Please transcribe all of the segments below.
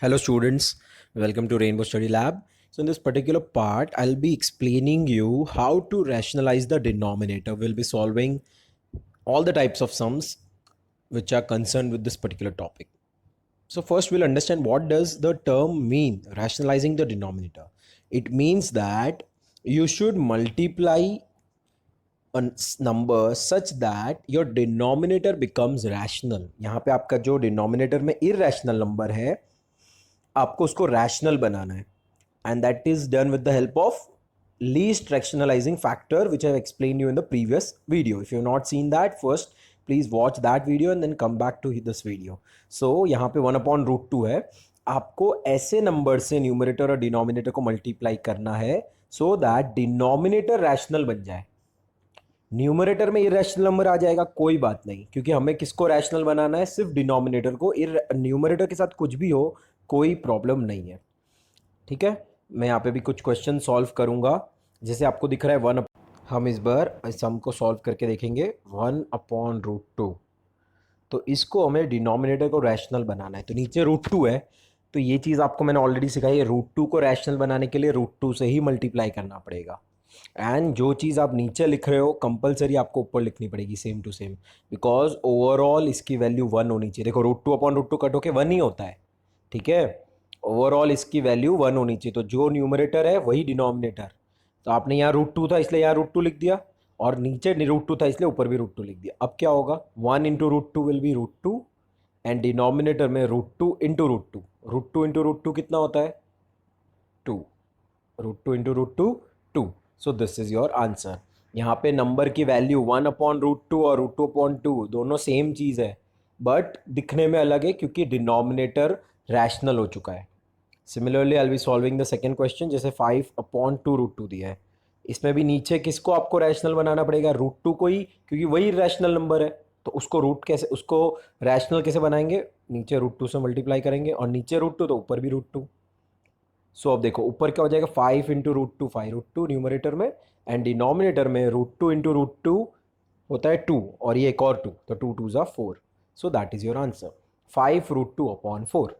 Hello students, welcome to Rainbow Study Lab. So in this particular part, I'll be explaining you how to rationalize the denominator. We'll be solving all the types of sums which are concerned with this particular topic. So first we'll understand what does the term mean, rationalizing the denominator. It means that you should multiply a number such that your denominator becomes rational. यहाँ पे आपका जो denominator में irrational number है आपको उसको rational बनाना है and that is done with the help of least rationalizing factor which I have explained you in the previous video. If you have not seen that, first please watch that video and then come back to this video. So यहाँ पे 1/√2 है, आपको ऐसे number से numerator और denominator को multiply करना है सो दैट डिनोमिनेटर रैशनल बन जाए. न्यूमरेटर में इरेशनल नंबर आ जाएगा कोई बात नहीं, क्योंकि हमें किसको रैशनल बनाना है, सिर्फ डिनोमिनेटर को. न्यूमरेटर के साथ कुछ भी हो कोई प्रॉब्लम नहीं है. ठीक है, मैं यहाँ पे भी कुछ क्वेश्चन सॉल्व करूँगा. जैसे आपको दिख रहा है हम इस बार सम को सॉल्व करके देखेंगे 1/√2. तो इसको हमें डिनोमिनेटर को रैशनल बनाना है. तो नीचे √2 है, तो ये चीज़ आपको मैंने ऑलरेडी सिखाई है. √2 को रैशनल बनाने के लिए √2 से ही मल्टीप्लाई करना पड़ेगा. एंड जो चीज़ आप नीचे लिख रहे हो कंपलसरी आपको ऊपर लिखनी पड़ेगी same to same, because overall इसकी वैल्यू 1 होनी चाहिए. देखो √2/√2 कट होके 1 ही होता है. ठीक है, ओवरऑल इसकी वैल्यू 1 होनी चाहिए. तो जो न्यूमरेटर है वही डिनोमिनेटर. तो आपने यहाँ √2 था इसलिए यहाँ √2 लिख दिया, और नीचे √2 था इसलिए ऊपर भी √2 लिख दिया. अब क्या होगा, 1 into √2 will be √2 and denominator में √2 इंटू √2. √2 इंटू √2 कितना होता है, 2. √2 into √2 2. So this is your answer. यहाँ पे नंबर की वैल्यू 1/√2 और √2/2 दोनों सेम चीज़ है, बट दिखने में अलग है क्योंकि डिनोमिनेटर रैशनल हो चुका है. Similarly I will be solving the second question. जैसे 5/2√2 दिया है, इसमें भी नीचे किसको आपको रैशनल बनाना पड़ेगा, √2 को ही, क्योंकि वही रैशनल नंबर है. तो उसको उसको रैशनल कैसे बनाएंगे, नीचे √2 से मल्टीप्लाई करेंगे, और नीचे √2 तो ऊपर भी √2. सो अब देखो ऊपर क्या हो जाएगा, 5 इंटू √2 5√2 न्यूमरेटर में, एंड डिनोमिनेटर में √2 इंटू √2 होता है 2, और ये एक और 2, तो 2 2 ज़ा 4. So that is your answer, 5√2/4.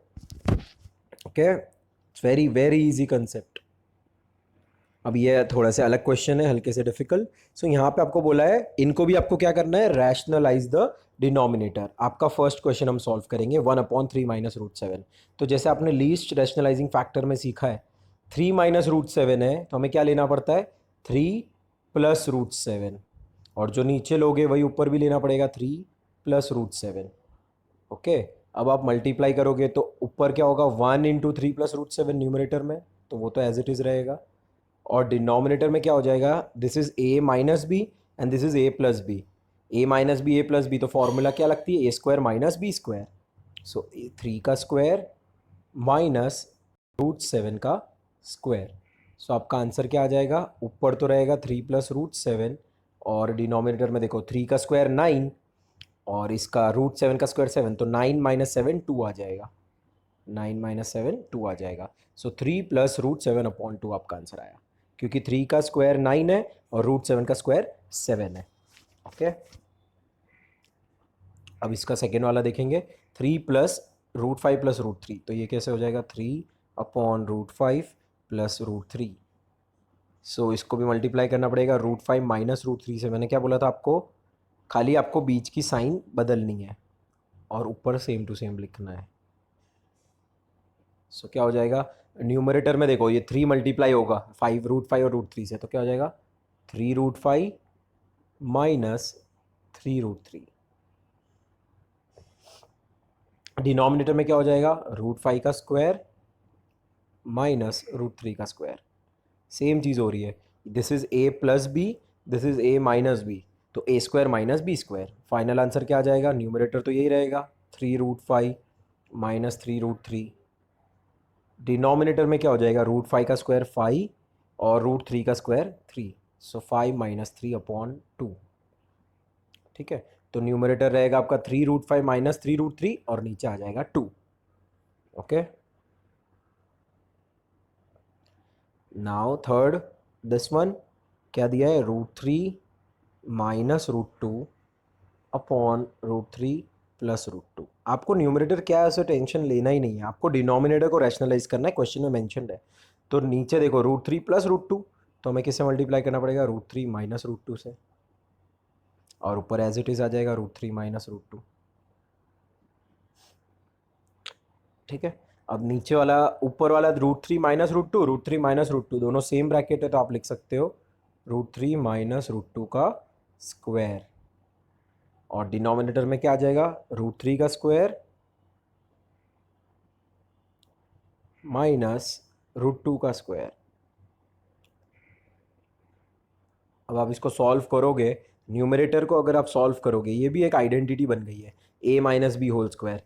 Okay, it's very very easy concept. अब ये थोड़ा सा अलग क्वेश्चन है, हल्के से डिफिकल्ट. सो यहाँ पे आपको बोला है इनको भी आपको क्या करना है, रैशनलाइज द डिनोमिनेटर. आपका फर्स्ट क्वेश्चन हम सॉल्व करेंगे 1/3 माइनस √7. तो जैसे आपने लीस्ट रैशनलाइजिंग फैक्टर में सीखा है, 3 माइनस √7 है, तो हमें क्या लेना पड़ता है, 3 प्लस √7, और जो नीचे लोगे वही ऊपर भी लेना पड़ेगा, 3 प्लस √7. ओके, अब आप मल्टीप्लाई करोगे तो ऊपर क्या होगा, 1 इंटू 3 प्लस √7 न्यूमरेटर में, तो वो तो एज इट इज़ रहेगा. और डिनोमिनेटर में क्या हो जाएगा, this is a minus b एंड this is a plus b. a minus b, a plus B, तो फॉर्मूला क्या लगती है, a² माइनस b². सो 3 का स्क्वायर माइनस √7 का स्क्वायर. सो आपका आंसर क्या आ जाएगा, ऊपर तो रहेगा 3 प्लस √7, और डिनोमिनेटर में देखो 3 का स्क्वायर 9, और इसका √7 का स्क्वायर 7, तो 9 माइनस 7 2 आ जाएगा. 9 माइनस 7 2 आ जाएगा. सो 3 प्लस √7/2 आपका आंसर आया, क्योंकि 3 का स्क्वायर 9 है और √7 का स्क्वायर 7 है. ओके, अब इसका सेकेंड वाला देखेंगे, 3 प्लस √5 प्लस √3. तो ये कैसे हो जाएगा, 3/√5 प्लस √3. सो इसको भी मल्टीप्लाई करना पड़ेगा. √5 माइनस √3 से मैंने क्या बोला था आपको, खाली आपको बीच की साइन बदलनी है और ऊपर सेम टू सेम लिखना है. सो क्या हो जाएगा, न्यूमरेटर में देखो ये 3 मल्टीप्लाई होगा 5 √5 और √3 से, तो क्या हो जाएगा, 3√5 माइनस 3√3. डिनोमिनेटर में क्या हो जाएगा, √5 का स्क्वायर माइनस √3 का स्क्वायर. सेम चीज़ हो रही है, this is a plus b, this is a minus b, तो a² minus b². Final answer क्या आ जाएगा, न्यूमरेटर तो यही रहेगा, 3√5 माइनस 3√3. डिनोमिनेटर में क्या हो जाएगा, √5 का स्क्वायर 5 और √3 का स्क्वायर 3. सो 5 माइनस 3/2. ठीक है, तो न्यूमरेटर रहेगा आपका 3√5 माइनस 3√3, और नीचे आ जाएगा 2. Okay, now third, this one क्या दिया है, √3 माइनस √2/√3 प्लस √2. आपको न्यूमरेटर क्या है उसे टेंशन लेना ही नहीं है, आपको डिनोमिनेटर को रैशनलाइज करना है, क्वेश्चन में मेंशन्ड है। तो नीचे देखो √3 प्लस √2, तो हमें किससे मल्टीप्लाई करना पड़ेगा, √3 माइनस √2 से, और ऊपर एज इट इज आ जाएगा √3 माइनस √2। ठीक है, अब नीचे वाला ऊपर वाला √3 माइनस √2, √3 माइनस √2 दोनों सेम ब्रैकेट है, तो आप लिख सकते हो √3 माइनस √2 का स्क्वायर, और डिनोमिनेटर में क्या आ जाएगा, √3 का स्क्वायर माइनस √2 का स्क्वायर। अब आप इसको सॉल्व करोगे, न्यूमरेटर को अगर आप सॉल्व करोगे, ये भी एक आइडेंटिटी बन गई है, a minus b whole square,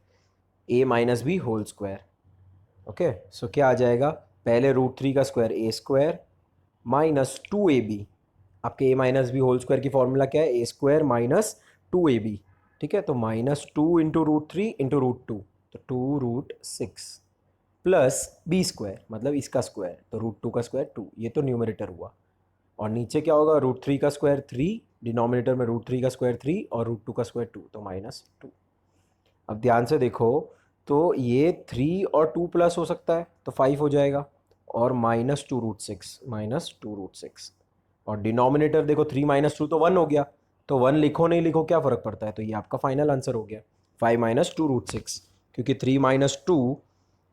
a minus b whole square. Okay, so क्या आ जाएगा, पहले √3 का square a square minus 2ab, आपके a minus b whole square की फॉर्मूला क्या है, a स्क्वायर माइनस 2ab। ठीक है, तो माइनस 2 इंटू √3 इंटू √2, तो 2√6 प्लस बी स्क्वायर मतलब इसका स्क्वायर, तो √2 का स्क्वायर 2, ये तो न्यूमरेटर हुआ। और नीचे क्या होगा, √3 का स्क्वायर 3, डिनोमिनेटर में √3 का स्क्वायर 3 और √2 का स्क्वायर 2, तो -2। अब ध्यान से देखो, तो ये 3 और 2 प्लस हो सकता है तो 5 हो जाएगा, और -2√6 और डिनोमिनेटर देखो 3 माइनस 2 तो 1 हो गया, तो 1 लिखो नहीं लिखो क्या फ़र्क पड़ता है, तो ये आपका फाइनल आंसर हो गया 5 माइनस 2√6, क्योंकि 3 माइनस 2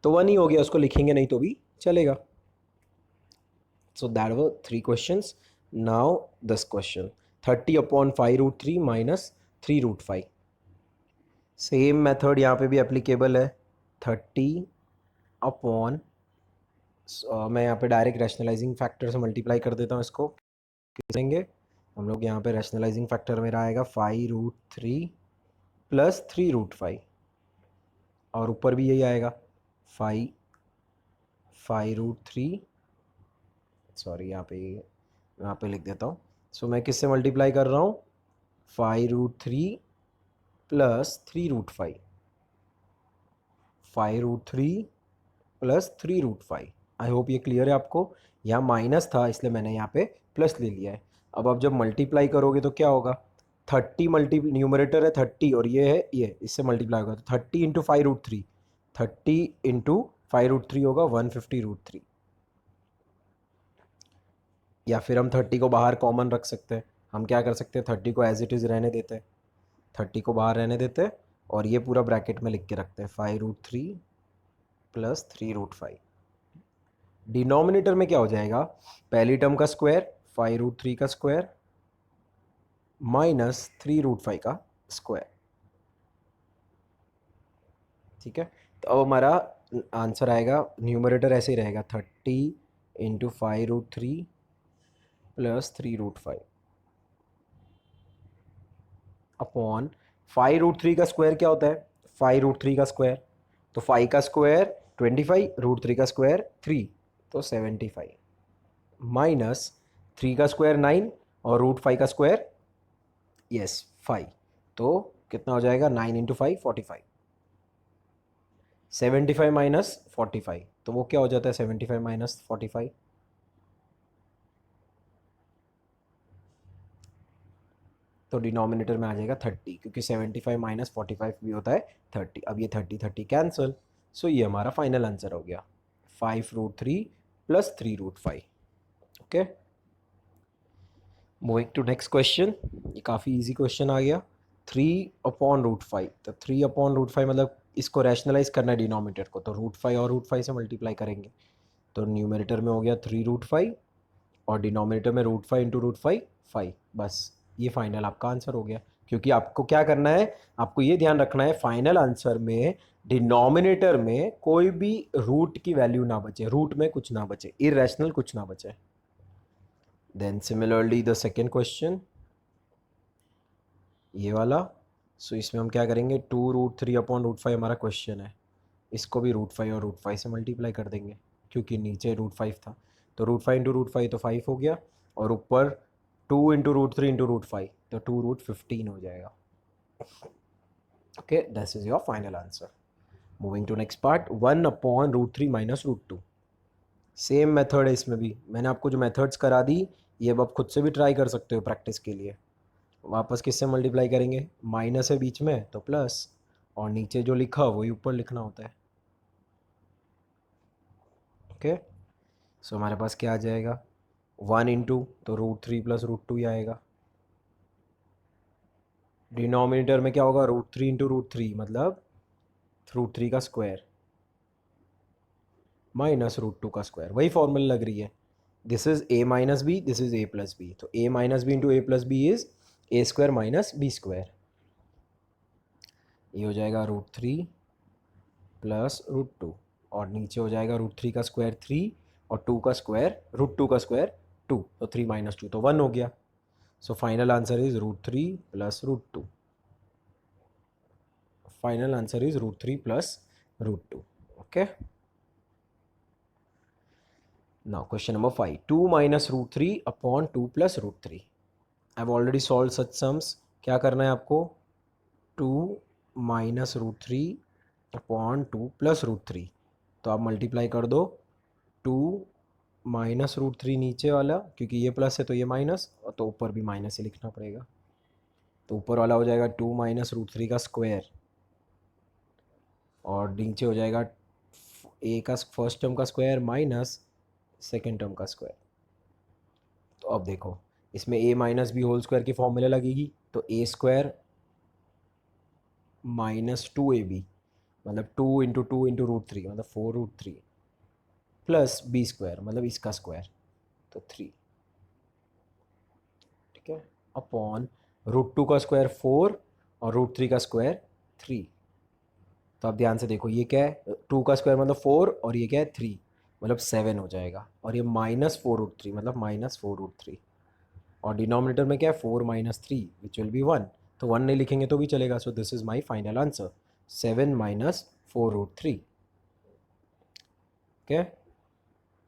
तो 1 ही हो गया, उसको लिखेंगे नहीं तो भी चलेगा। So that were 3 questions. Now this question, 30 upon 5√3 minus 3√5. Same method यहाँ पे भी एप्लीकेबल है, 30 अपॉन, मैं यहाँ पे डायरेक्ट रैशनलाइजिंग फैक्टर से मल्टीप्लाई कर देता हूँ इसको, करेंगे हम लोग यहाँ पे रैशनलाइजिंग फैक्टर मेरा आएगा 5√3 प्लस 3√5, और ऊपर भी यही आएगा 5√3, सॉरी यहाँ पे लिख देता हूँ। सो मैं किससे मल्टीप्लाई कर रहा हूँ, 5√3 प्लस 3√5, 5√3 प्लस 3√5। आई होप ये क्लियर है आपको, यहाँ माइनस था इसलिए मैंने यहाँ पे प्लस ले लिया है। अब आप जब मल्टीप्लाई करोगे तो क्या होगा, 30 मल्टी न्यूमरेटर है 30 और ये है ये, इससे मल्टीप्लाई होगा तो 30 इंटू 5√3, 30 इंटू 5√3 होगा 150√3, या फिर हम 30 को बाहर कॉमन रख सकते हैं। हम क्या कर सकते हैं, 30 को एज इट इज़ रहने देते हैं, 30 को बाहर रहने देते हैं, और ये पूरा ब्रैकेट में लिख के रखते हैं 5√3 प्लस 3√5। डिनोमिनेटर में क्या हो जाएगा, पहली टर्म का स्क्वायर 5√3 का स्क्वायर माइनस 3√5 का स्क्वायर। ठीक है, तो अब हमारा आंसर आएगा, न्यूमरेटर ऐसे ही रहेगा 30 इंटू 5√3 प्लस 3√5 अपॉन 5√3 का स्क्वायर क्या होता है, 5√3 का स्क्वायर, तो 5 का स्क्वायर 25, √3 का स्क्वायर 3, तो 75, माइनस 3 का स्क्वायर 9 और √5 का स्क्वायर 5, तो कितना हो जाएगा, 9 इंटू 5 45, 75 माइनस 45, तो वो क्या हो जाता है 75 माइनस 45, तो डिनोमिनेटर में आ जाएगा 30, क्योंकि 75 माइनस 45 भी होता है 30। अब ये 30 कैंसिल, सो ये हमारा फाइनल आंसर हो गया 5√3 plus 3√5। Okay, moving to next question, ये काफ़ी इजी क्वेश्चन आ गया, 3/√5, तो 3/√5 मतलब इसको रैशनलाइज करना है डिनोमिनेटर को, तो √5 और √5 से मल्टीप्लाई करेंगे, तो न्यूमरेटर में हो गया 3√5 और डिनोमिनेटर में √5 इंटू √5 5, बस ये फाइनल आपका आंसर हो गया। क्योंकि आपको क्या करना है, आपको ये ध्यान रखना है फाइनल आंसर में डिनोमिनेटर में कोई भी रूट की वैल्यू ना बचे, रूट में कुछ ना बचे, इरेशनल कुछ ना बचे। Then similarly the second question, ये वाला, सो इसमें हम क्या करेंगे, 2√3/√5 हमारा क्वेश्चन है, इसको भी √5 और √5 से मल्टीप्लाई कर देंगे, क्योंकि नीचे √5 था, तो √5 इंटू √5 तो 5 हो गया, और ऊपर 2 इंटू √3 इंटू √5 तो 2√15 हो जाएगा। Okay, this is your final answer. Moving to next part, 1/√3 minus √2। Same method है इसमें भी, मैंने आपको जो मेथड्स करा दी ये अब आप खुद से भी ट्राई कर सकते हो प्रैक्टिस के लिए। वापस किससे मल्टीप्लाई करेंगे, माइनस है बीच में तो प्लस, और नीचे जो लिखा वही ऊपर लिखना होता है। ओके, सो हमारे पास क्या आ जाएगा, 1 इंटू तो √3 प्लस √2 ही आएगा। डिनोमिनेटर में क्या होगा, √3 इंटू √3 मतलब √3 का स्क्वायर माइनस √2 का स्क्वायर, वही फॉर्मूला लग रही है। This is a minus B, this is a plus B, तो a minus B into A plus B is a square minus B square. ये हो जाएगा √3 प्लस √2 और नीचे हो जाएगा √3 का स्क्वायर 3 और 2 का स्क्वायर √2 का स्क्वायर 2, तो 3 माइनस 2 तो 1 हो गया। So final answer is √3 plus √2। Final answer is √3 plus √2। Okay, now question number 5, 2 minus √3 upon 2 plus √3। I have already solve such sums. क्या करना है आपको, 2 माइनस √3 अपॉन 2 प्लस √3, तो आप मल्टीप्लाई कर दो। 2 माइनस √3 नीचे वाला, क्योंकि ये प्लस है तो ये माइनस, और तो ऊपर भी माइनस ही लिखना पड़ेगा। तो ऊपर वाला हो जाएगा 2 माइनस √3 का स्क्वायर और नीचे हो जाएगा ए का फर्स्ट टर्म का स्क्वायर माइनस सेकेंड टर्म का स्क्वायर। तो अब देखो, इसमें ए माइनस बी होल स्क्वायर की फॉर्मूला लगेगी, तो ए स्क्वायर माइनस 2ab मतलब 2 इंटू 2 इंटू √3 मतलब 4√3 प्लस बी स्क्वायर मतलब इसका स्क्वायर तो 3, ठीक है, अपॉन √2 का स्क्वायर 4 और √3 का स्क्वायर 3। तो आप ध्यान से देखो, ये क्या है, 2 का स्क्वायर मतलब 4 और ये क्या है 3 मतलब 7 हो जाएगा, और ये माइनस 4√3 मतलब माइनस 4√3, और डिनोमिनेटर में क्या है 4 माइनस 3 विच विल बी 1, तो 1 नहीं लिखेंगे तो भी चलेगा। So this is my final answer, 7 minus 4√3। Okay,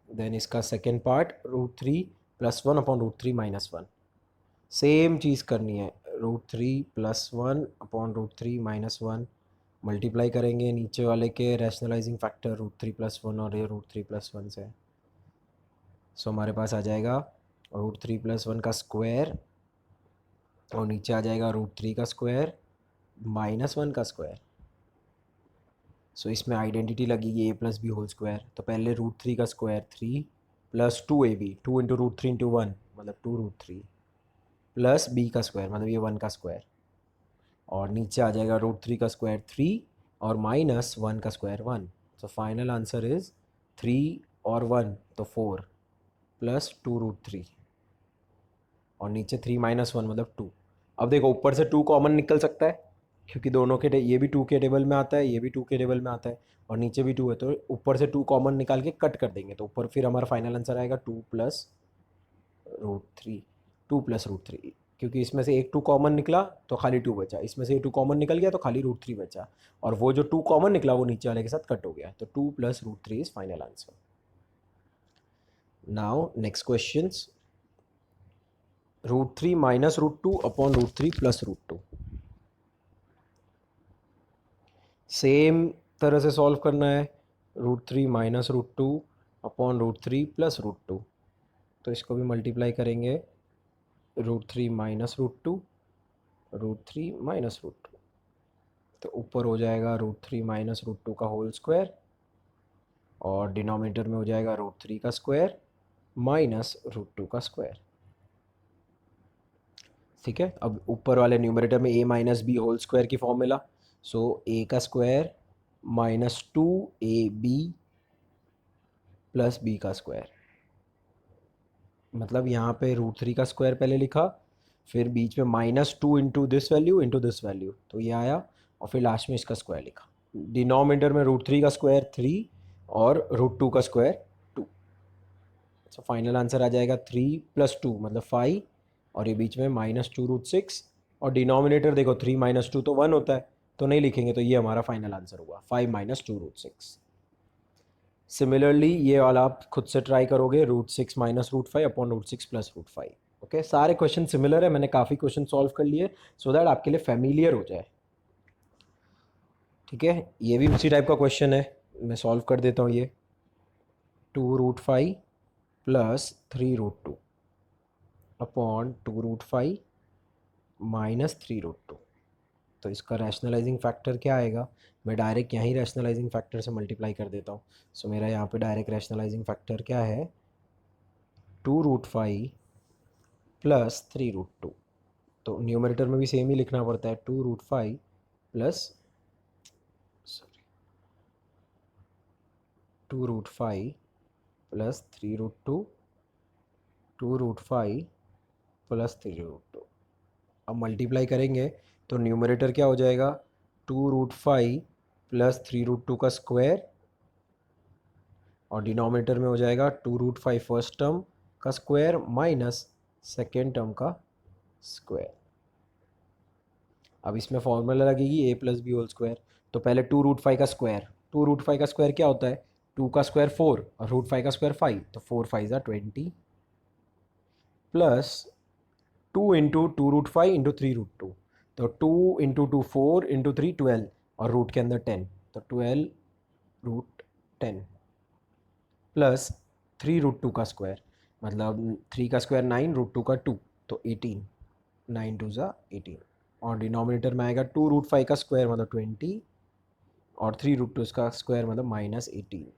then इसका second part √3 plus 1 upon √3 minus 1, same चीज़ करनी है, √3 प्लस 1 अपॉन √3 माइनस 1, मल्टीप्लाई करेंगे नीचे वाले के रैशनलाइजिंग फैक्टर √3 प्लस 1 और ये √3 प्लस 1 से। सो हमारे पास आ जाएगा √3 प्लस 1 का स्क्वायर और नीचे आ जाएगा √3 का स्क्वायर माइनस 1 का स्क्वायर। सो इसमें आइडेंटिटी लगेगी a plus b whole square, तो पहले √3 का square 3 plus 2ab, 2 into √3 into 1 मतलब 2√3 प्लस b का स्क्वायर मतलब ये 1 का स्क्वायर, और नीचे आ जाएगा √3 का स्क्वायर 3 और माइनस 1 का square 1। So final answer is 3 और 1 तो 4 प्लस 2√3 और नीचे 3 माइनस 1 मतलब 2। अब देखो ऊपर से 2 कॉमन निकल सकता है, क्योंकि दोनों के ये भी 2 के टेबल में आता है, ये भी 2 के टेबल में आता है, और नीचे भी 2 है, तो ऊपर से 2 कॉमन निकाल के कट कर देंगे, तो ऊपर फिर हमारा फाइनल आंसर आएगा 2 प्लस √3, 2 प्लस √3, क्योंकि इसमें से एक 2 कॉमन निकला तो खाली 2 बचा, इसमें से 2 कॉमन निकल गया तो खाली √3 बचा, और वो जो 2 कॉमन निकला वो नीचे वाले के साथ कट हो गया, तो 2 plus √3 is final answer. Now next question, √3 minus √2 upon √3 plus √2, same तरह से सॉल्व करना है, √3 माइनस √2 अपॉन √3 प्लस √2, तो इसको भी मल्टीप्लाई करेंगे, √3 माइनस √2 √3 माइनस √2, तो ऊपर हो जाएगा √3 माइनस √2 का होल स्क्वायर और डिनोमिनेटर में हो जाएगा √3 का स्क्वायर माइनस √2 का स्क्वायर। ठीक है, अब ऊपर वाले न्यूमरेटर में a minus b whole square की फॉर्मूला, सो a का square minus 2ab plus b का स्क्वायर, मतलब यहाँ पे √3 का स्क्वायर पहले लिखा, फिर बीच में माइनस 2 इंटू दिस वैल्यू तो ये आया, और फिर लास्ट में इसका स्क्वायर लिखा। डिनोमिनेटर में √3 का स्क्वायर 3 और √2 का स्क्वायर 2, सो फाइनल आंसर आ जाएगा 3 प्लस 2 मतलब 5, और ये बीच में -2√6, और डिनोमिनेटर देखो 3 माइनस 2 तो 1 होता है, तो नहीं लिखेंगे, तो ये हमारा फाइनल आंसर हुआ 5 माइनस 2√6। सिमिलरली ये वाला आप खुद से ट्राई करोगे, √6 माइनस √5 अपॉन √6 प्लस √5। ओके, सारे क्वेश्चन सिमिलर है, मैंने काफ़ी क्वेश्चन सॉल्व कर लिए सो दैट आपके लिए फेमिलियर हो जाए। ठीक है, ये भी उसी टाइप का क्वेश्चन है, मैं सॉल्व कर देता हूँ ये, 2√5 प्लस 3√2 अपॉन 2√5 माइनस 3√2। तो इसका रैशनलाइजिंग फैक्टर क्या आएगा, मैं डायरेक्ट यहीं रैशनलाइजिंग फैक्टर से मल्टीप्लाई कर देता हूँ। सो मेरा यहाँ पे डायरेक्ट रैशनलाइजिंग फैक्टर क्या है, 2√5 प्लस 3√2। तो न्यूमरेटर में भी सेम ही लिखना पड़ता है, 2√5 प्लस 2√5 प्लस 3√2, 2√5 प्लस 3√2। अब मल्टीप्लाई करेंगे तो न्यूमरेटर क्या हो जाएगा, 2√5 प्लस 3√2 का स्क्वायर, और डिनोमिनेटर में हो जाएगा 2√5 फर्स्ट टर्म का स्क्वायर माइनस सेकेंड टर्म का स्क्वायर। अब इसमें फॉर्मूला लगेगी a plus b whole square. तो पहले 2√5 का स्क्वायर, 2√5 का स्क्वायर क्या होता है, 2 का स्क्वायर 4 और √5 का स्क्वायर 5, तो 4 5 ज़ा 20 प्लस 2 इंटू 2√5 इंटू 3√2, तो 2 इंटू 2 4 इंटू 3 12 और रूट के अंदर 10, तो 12√10 प्लस 3√2 का स्क्वायर, मतलब 3 का स्क्वायर 9, √2 का 2, तो 18, 9 2 ज़ा 18, और डिनोमिनेटर में आएगा 2√5 का स्क्वायर मतलब 20 और 3√2 का स्क्वायर मतलब -18।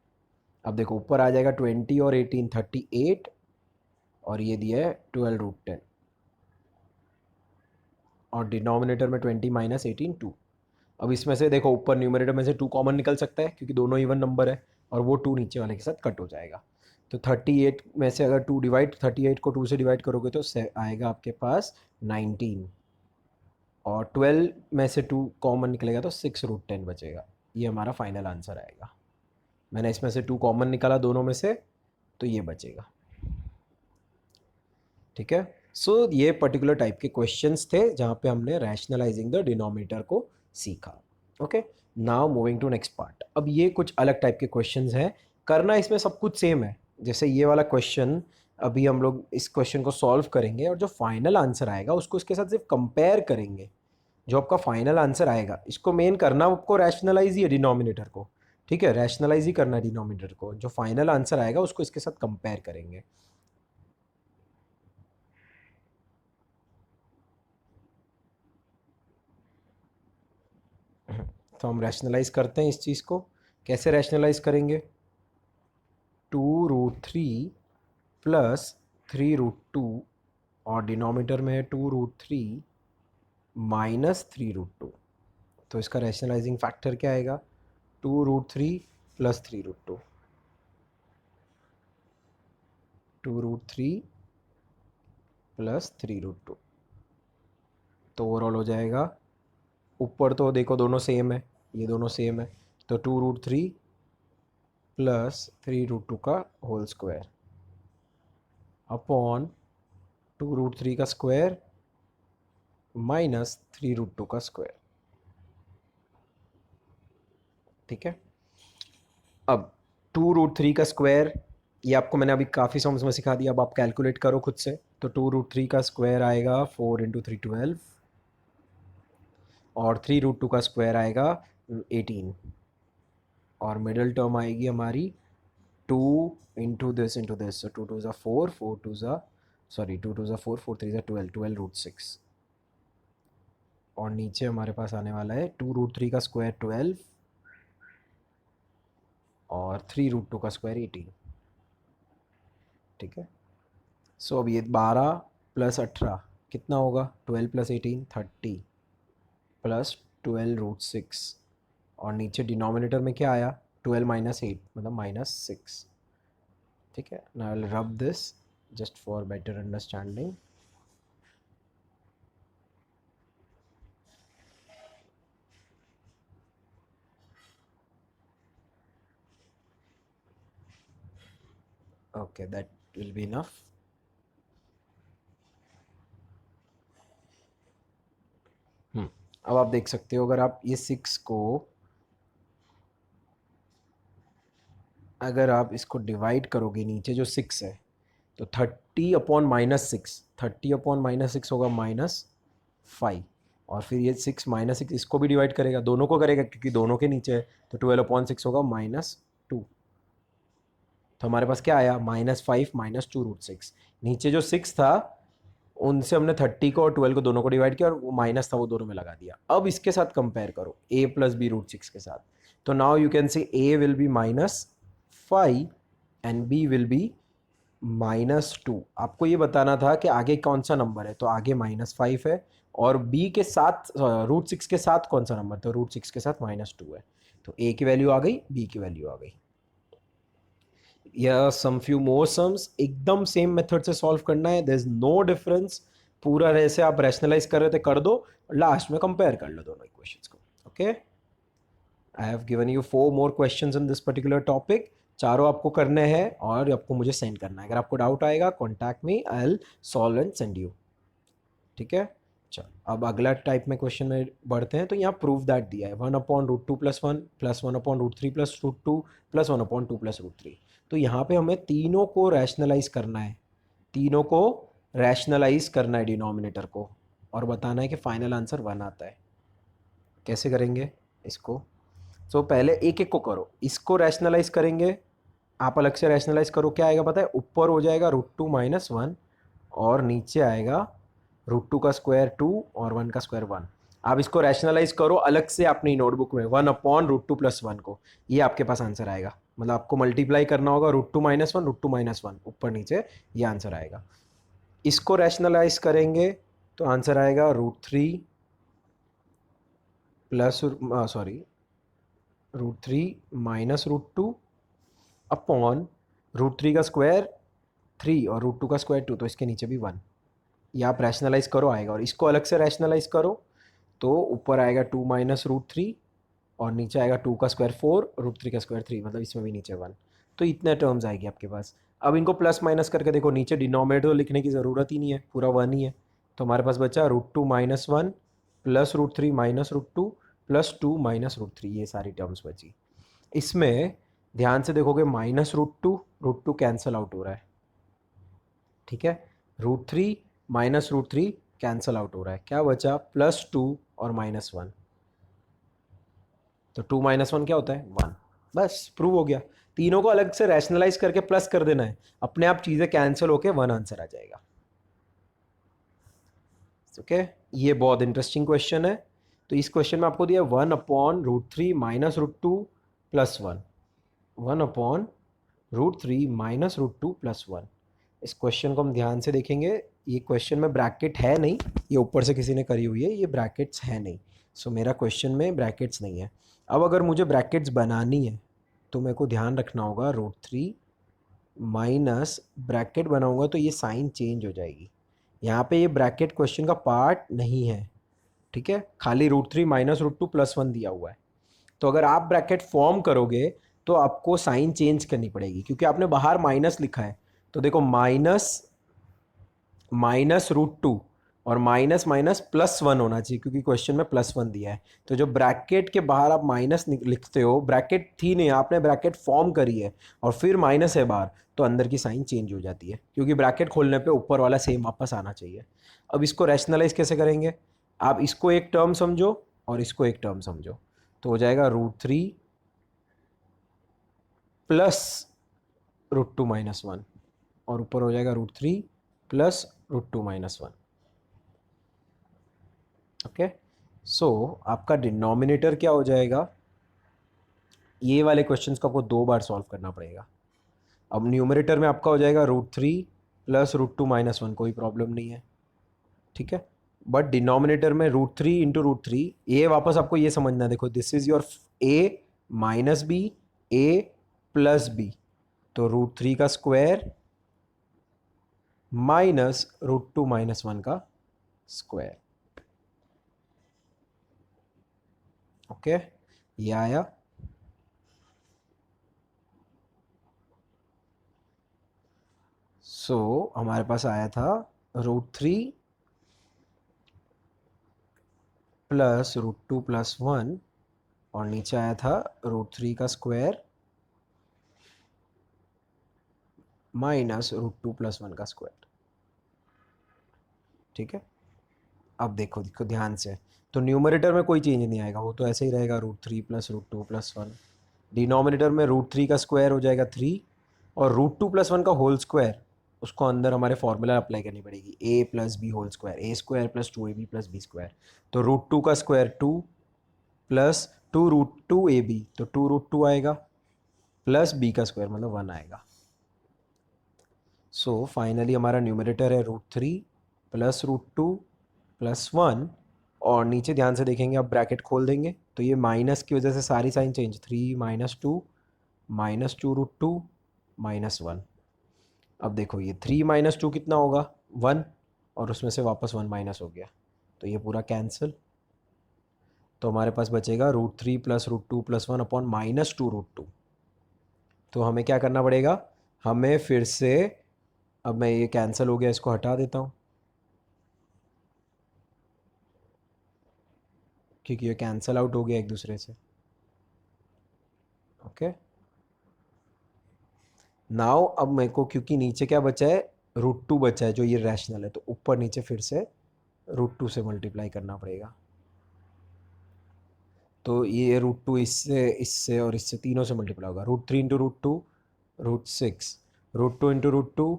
अब देखो ऊपर आ जाएगा 20 और 18 38, और ये दिया है 12√10, और डिनोमिनेटर में 20 माइनस 18 2। अब इसमें से देखो ऊपर न्यूमरेटर में से 2 कॉमन निकल सकता है क्योंकि दोनों इवन नंबर है, और वो 2 नीचे वाले के साथ कट हो जाएगा। तो 38 में से अगर 2 डिवाइड, 38 को 2 से डिवाइड करोगे तो आएगा आपके पास 19, और 12 में से 2 कॉमन निकलेगा तो 6√10 बचेगा। ये हमारा फाइनल आंसर आएगा। मैंने इसमें से 2 कॉमन निकाला दोनों में से, तो ये बचेगा। ठीक है, सो ये पर्टिकुलर टाइप के क्वेश्चंस थे जहाँ पे हमने रैशनलाइजिंग द डिनोमिनेटर को सीखा। Okay, now moving to next part. अब ये कुछ अलग टाइप के क्वेश्चंस हैं, करना इसमें सब कुछ सेम है। जैसे ये वाला क्वेश्चन, अभी हम लोग इस क्वेश्चन को सॉल्व करेंगे और जो फाइनल आंसर आएगा उसको इसके साथ सिर्फ कंपेयर करेंगे। जो आपका फाइनल आंसर आएगा, इसको मेन करना आपको रैशनलाइज ही है डिनोमिनेटर को। ठीक है, रैशनलाइज ही करना है डिनोमिनेटर को। जो फाइनल आंसर आएगा उसको इसके साथ कंपेयर करेंगे। तो हम रैशनलाइज करते हैं इस चीज़ को। कैसे रैशनलाइज करेंगे, 2√3 प्लस 3√2, और डिनोमिनेटर में है 2√3 माइनस 3√2। तो इसका रैशनलाइजिंग फैक्टर क्या आएगा, 2√3 प्लस 3√2, 2√3 प्लस 3√2। तो ओवरऑल हो जाएगा, ऊपर तो देखो दोनों सेम है, ये दोनों सेम है, तो 2√3 प्लस 3√2 का होल स्क्वायर अपॉन 2√3 का स्क्वायर माइनस 3√2 का स्क्वायर। ठीक है, अब 2√3 का स्क्वायर, ये आपको मैंने अभी काफ़ी सम्स में सिखा दिया, अब आप कैलकुलेट करो खुद से। तो 2√3 का स्क्वायर आएगा 4 इंटू 3 12, और 3√2 का स्क्वायर आएगा 18, और मिडल टर्म आएगी हमारी 2 इंटू दिस, so 2 2 ज़ा 4, 4 2 ज़ा, सॉरी 2 2 ज़ा 4, 4 3 ज़ा 12, 12√6, और नीचे हमारे पास आने वाला है 2√3 का स्क्वायर 12 और 3√2 का स्क्वायर 18। ठीक है, सो अब ये 12 प्लस 18 कितना होगा, 12 प्लस 18 30 प्लस 12√6, और नीचे डिनोमिनेटर में क्या आया, 12 माइनस 8 मतलब -6। ठीक है, now I will rub this just for better understanding. Okay, that will be enough. अब आप देख सकते हो, अगर आप ये 6 को, अगर आप इसको डिवाइड करोगे, नीचे जो 6 है, तो 30/-6, 30/-6 होगा -5, और फिर ये 6 -6 इसको भी डिवाइड करेगा, दोनों को करेगा क्योंकि दोनों के नीचे है, तो 12/6 होगा -2। तो हमारे पास क्या आया, -5 -2√6। नीचे जो 6 था उनसे हमने 30 को और 12 को दोनों को डिवाइड किया और वो माइनस था वो दोनों में लगा दिया। अब इसके साथ कंपेयर करो a प्लस बी रूट 6 के साथ, तो now you can say a will be -5 and b will be -2। आपको ये बताना था कि आगे कौन सा नंबर है, तो आगे -5 है, और b के साथ रूट 6 के साथ कौन सा नंबर, तो रूट 6 के साथ -2 है। तो a की वैल्यू आ गई, b की वैल्यू आ गई। या सम फ्यू मोर सम्स एकदम सेम मेथड से सॉल्व करना है, देयर इज नो डिफरेंस। पूरा जैसे आप रैशनलाइज कर रहे थे कर दो, लास्ट में कंपेयर कर लो दोनों इक्वेशंस को। Okay, I have given you 4 more questions in this particular topic. चारों आपको करने हैं और आपको मुझे सेंड करना है। अगर आपको डाउट आएगा contact me, I will solve and send you. ठीक है, चलो अब अगला टाइप में क्वेश्चन में बढ़ते हैं। तो यहाँ प्रूव दैट दिया है 1/√2 + 1 + 1/√3 + √2 + 1/2 + √3। तो यहाँ पे हमें तीनों को रैशनलाइज करना है, तीनों को रैशनलाइज करना है डिनोमिनेटर को, और बताना है कि फाइनल आंसर 1 आता है। कैसे करेंगे इसको? तो पहले एक एक को करो। इसको रैशनलाइज करेंगे, आप अलग से रैशनलाइज करो। क्या आएगा पता है? ऊपर हो जाएगा √2 - 1 और नीचे आएगा √2 का स्क्वायर 2 और 1 का स्क्वायर 1। आप इसको रैशनलाइज करो अलग से अपनी नोटबुक में 1/√2 + 1 को, ये आपके पास आंसर आएगा। मतलब आपको मल्टीप्लाई करना होगा √2 - 1 √2 - 1 ऊपर नीचे, ये आंसर आएगा। इसको रैशनलाइज करेंगे तो आंसर आएगा √3 प्लस सॉरी √3 - √2 अपॉन √3 का स्क्वायर 3 और √2 का स्क्वायर 2, तो इसके नीचे भी 1। ये आप रैशनलाइज करो आएगा, और इसको अलग से रैशनलाइज करो तो ऊपर आएगा 2 - √3 और नीचे आएगा 2 का स्क्वायर 4, √3 का स्क्वायर 3, मतलब इसमें भी नीचे 1। तो इतने टर्म्स आएगी आपके पास। अब इनको प्लस माइनस करके देखो, नीचे डिनोमिनेटर लिखने की ज़रूरत ही नहीं है, पूरा 1 ही है। तो हमारे पास बचा √2 - 1 प्लस √3 - √2 प्लस 2 - √3, ये सारी टर्म्स बची। इसमें ध्यान से देखोगे -√2 कैंसिल आउट हो रहा है, ठीक है। √3 - √3 कैंसिल आउट हो रहा है, क्या बचा? +2 और -1। तो 2 - 1 क्या होता है? 1। बस प्रूव हो गया। तीनों को अलग से रैशनलाइज करके प्लस कर देना है, अपने आप चीज़ें कैंसिल होके 1 आंसर आ जाएगा। ओके, ये बहुत इंटरेस्टिंग क्वेश्चन है। तो इस क्वेश्चन में आपको दिया 1/√3 - √2 + 1, 1/√3 - √2 + 1। इस क्वेश्चन को हम ध्यान से देखेंगे। ये क्वेश्चन में ब्रैकेट है नहीं, ये ऊपर से किसी ने करी हुई है, ये ब्रैकेट्स है नहीं। सो मेरा क्वेश्चन में ब्रैकेट्स नहीं है। अब अगर मुझे ब्रैकेट्स बनानी है तो मेरे को ध्यान रखना होगा √3 माइनस ब्रैकेट बनाऊंगा तो ये साइन चेंज हो जाएगी। यहाँ पे ये ब्रैकेट क्वेश्चन का पार्ट नहीं है, ठीक है। खाली √3 - √2 + 1 दिया हुआ है। तो अगर आप ब्रैकेट फॉर्म करोगे तो आपको साइन चेंज करनी पड़ेगी, क्योंकि आपने बाहर माइनस लिखा है। तो देखो माइनस √2 और माइनस माइनस +1 होना चाहिए, क्योंकि क्वेश्चन में +1 दिया है। तो जो ब्रैकेट के बाहर आप माइनस लिखते हो, ब्रैकेट थी नहीं, आपने ब्रैकेट फॉर्म करी है और फिर माइनस है बाहर, तो अंदर की साइन चेंज हो जाती है, क्योंकि ब्रैकेट खोलने पे ऊपर वाला सेम वापस आना चाहिए। अब इसको रैशनलाइज कैसे करेंगे? आप इसको एक टर्म समझो और इसको एक टर्म समझो, तो हो जाएगा √3 प्लस √2 - 1 और ऊपर हो जाएगा √3 प्लस √2 - 1। ओके, सो आपका डिनोमिनेटर क्या हो जाएगा? ये वाले क्वेश्चंस को आपको 2 बार सॉल्व करना पड़ेगा। अब न्यूमरेटर में आपका हो जाएगा √3 प्लस √2 - 1, कोई प्रॉब्लम नहीं है, ठीक है। बट डिनोमिनेटर में √3 इंटू √3, ये वापस आपको ये समझना है। देखो, this is your a minus b, a plus B, तो √3 का स्क्वायर माइनस √2 - 1 का स्क्वायर। ओके, ये आया। सो हमारे पास आया था √3 प्लस √2 + 1 और नीचे आया था √3 का स्क्वायर माइनस √2 + 1 का स्क्वायर, ठीक है। अब देखो देखो ध्यान से, तो न्यूमरेटर में कोई चेंज नहीं आएगा, वो तो ऐसे ही रहेगा √3 प्लस √2 + 1। डिनोमिनेटर में √3 का स्क्वायर हो जाएगा 3 और √2 + 1 का होल स्क्वायर उसको अंदर हमारे फॉर्मूला अप्लाई करनी पड़ेगी, a plus b whole square, a square plus 2ab plus b square. तो √2 का स्क्वायर 2 प्लस 2√2ab, तो 2√2 आएगा, प्लस बी का स्क्वायर मतलब 1 आएगा। सो फाइनली हमारा न्यूमरेटर है √3 प्लस √2 प्लस 1, और नीचे ध्यान से देखेंगे, अब ब्रैकेट खोल देंगे तो ये माइनस की वजह से सारी साइन चेंज, 3 -2 -2√2 -1। अब देखो ये 3 -2 कितना होगा, 1, और उसमें से वापस 1 माइनस हो गया, तो ये पूरा कैंसिल। तो हमारे पास बचेगा √3 प्लस √2 प्लस 1 अपॉन -2√2। तो हमें क्या करना पड़ेगा, हमें फिर से, अब मैं ये कैंसिल हो गया, इसको हटा देता हूँ क्योंकि ये कैंसिल आउट हो गया एक दूसरे से। ओके, नाउ अब मेरे को, क्योंकि नीचे क्या बचा है, √2 बचा है जो ये रैशनल है, तो ऊपर नीचे फिर से √2 से मल्टीप्लाई करना पड़ेगा। तो ये √2 इससे, इससे और इससे, तीनों से मल्टीप्लाई होगा। √3 इंटू √2 √6, √2 इंटू √2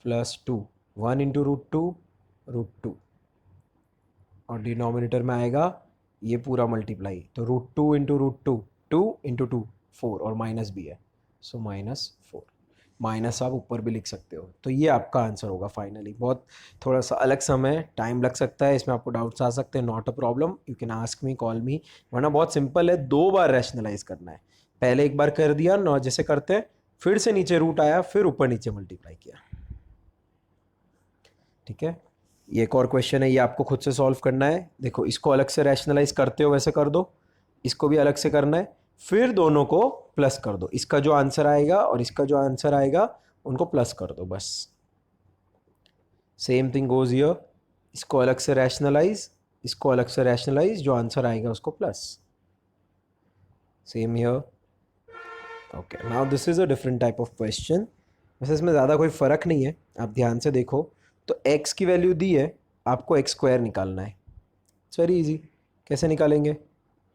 प्लस 2, 1 इंटू √2 √2, और डिनोमिनेटर में आएगा ये पूरा मल्टीप्लाई, तो √2 इंटू √2, 2 इंटू 2 4, और माइनस भी है, सो -4। माइनस आप ऊपर भी लिख सकते हो। तो ये आपका आंसर होगा फाइनली। बहुत थोड़ा सा अलग समय, टाइम लग सकता है इसमें, आपको डाउट्स आ सकते हैं, not a problem, you can ask me, call मी, वरना बहुत सिंपल है, 2 बार रैशनलाइज करना है। पहले एक बार कर दिया नौ जैसे करते हैं, फिर से नीचे रूट आया, फिर ऊपर नीचे मल्टीप्लाई किया। ठीक है, ये एक और क्वेश्चन है, ये आपको खुद से सॉल्व करना है। देखो इसको अलग से रैशनलाइज करते हो वैसे कर दो, इसको भी अलग से करना है, फिर दोनों को प्लस कर दो, इसका जो आंसर आएगा और इसका जो आंसर आएगा उनको प्लस कर दो बस। सेम थिंग गोज हियर, इसको अलग से रैशनलाइज, इसको अलग से रैशनलाइज, जो आंसर आएगा उसको plus. Same here. Okay, now this is a different type of question. वैसे इसमें ज़्यादा कोई फ़र्क नहीं है, आप ध्यान से देखो। तो x की वैल्यू दी है, आपको x² निकालना है। इट्स वेरी इजी, कैसे निकालेंगे,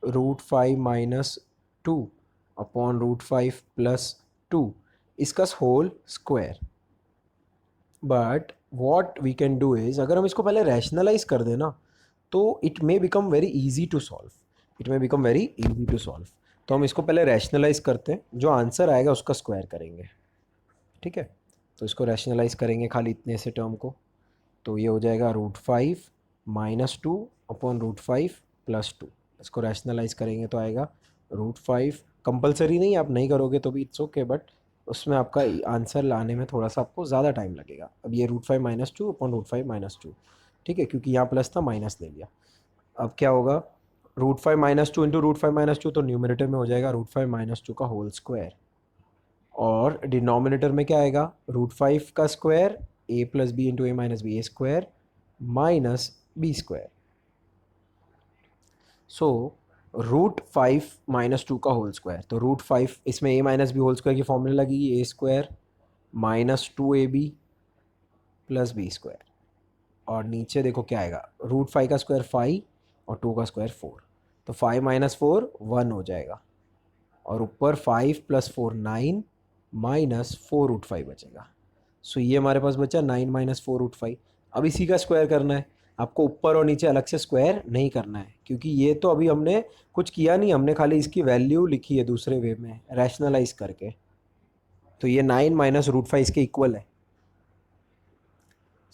√5 माइनस 2 अपॉन √5 प्लस 2, इसका whole square. But what we can do is, अगर हम इसको पहले रैशनलाइज कर दें ना, तो it may become very easy to solve, it may become very easy to solve. तो हम इसको पहले रैशनलाइज करते हैं, जो आंसर आएगा उसका स्क्वायर करेंगे। ठीक है, तो इसको रैशनलाइज करेंगे खाली इतने से टर्म को, तो ये हो जाएगा √5 माइनस 2 अपॉन √5 प्लस 2। इसको रैशनलाइज करेंगे तो आएगा √5, कंपलसरी नहीं, आप नहीं करोगे तो भी इट्स ओके, बट उसमें आपका आंसर लाने में थोड़ा सा आपको ज़्यादा टाइम लगेगा। अब ये √5 माइनस 2 अपॉन √5 माइनस 2, ठीक है, क्योंकि यहाँ प्लस था माइनस ले लिया। अब क्या होगा, √5 माइनस 2 इंटू √5 माइनस 2, तो न्यूमिनेटर में हो जाएगा √5 माइनस 2 का होल स्क्वायर, और डिनोमिनेटर में क्या आएगा, √5 का square, a plus b into a minus b, a square minus B square. So √5 माइनस 2 का होल स्क्वायर, तो √5, इसमें a minus b whole square की फॉर्मूला लगेगी, a square minus 2ab plus b square, और नीचे देखो क्या आएगा, √5 का स्क्वायर 5 और 2 का स्क्वायर 4, तो 5 माइनस 4 1 हो जाएगा, और ऊपर 5 प्लस 4 9 माइनस 4√5 बचेगा। सो ये हमारे पास बचा 9 माइनस 4√5। अब इसी का स्क्वायर करना है, आपको ऊपर और नीचे अलग से स्क्वायर नहीं करना है, क्योंकि ये तो अभी हमने कुछ किया नहीं, हमने खाली इसकी वैल्यू लिखी है दूसरे वे में रैशनलाइज करके। तो ये 9 माइनस √5 इसके इक्वल है।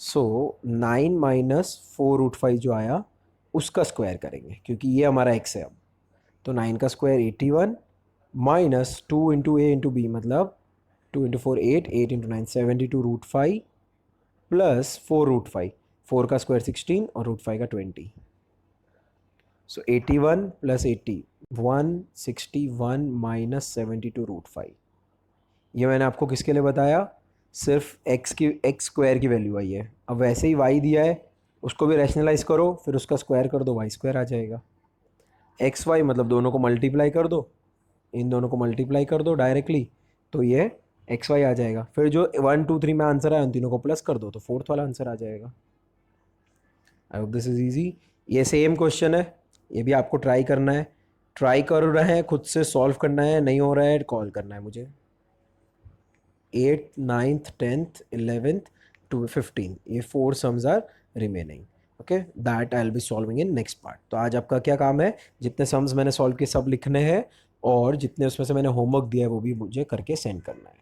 सो 9 माइनस 4√5 जो आया उसका स्क्वायर करेंगे, क्योंकि ये हमारा x है अब। तो 9 का स्क्वायर 81 माइनस 2 इंटू ए इंटू बी, मतलब 2 इंटू 4 8, 8 इंटू 9 72√5 प्लस 4√5, 4 का स्क्वायर 16 और √5 का 20। सो 81 प्लस 80 161 माइनस 72√5। ये मैंने आपको किसके लिए बताया, सिर्फ x स्क्वायर की वैल्यू आई है। अब वैसे ही y दिया है, उसको भी रैशनलाइज करो, फिर उसका स्क्वायर कर दो, y² आ जाएगा। xy मतलब दोनों को मल्टीप्लाई कर दो, इन दोनों को मल्टीप्लाई कर दो डायरेक्टली, तो ये xy आ जाएगा। फिर जो 1 2 3 में आंसर आया उन तीनों को प्लस कर दो, तो फोर्थ वाला आंसर आ जाएगा। I hope this is easy. ये सेम क्वेश्चन है, ये भी आपको ट्राई करना है, ट्राई कर रहे हैं, खुद से सॉल्व करना है, नहीं हो रहा है कॉल करना है मुझे। 8th 9th 10th 11th to 15, ये 4 sums are remaining. Okay, that I will be solving in next part. तो आज आपका क्या काम है, जितने सम्स मैंने सॉल्व किए सब लिखने हैं, और जितने उसमें से मैंने होमवर्क दिया है वो भी मुझे करके सेंड करना है.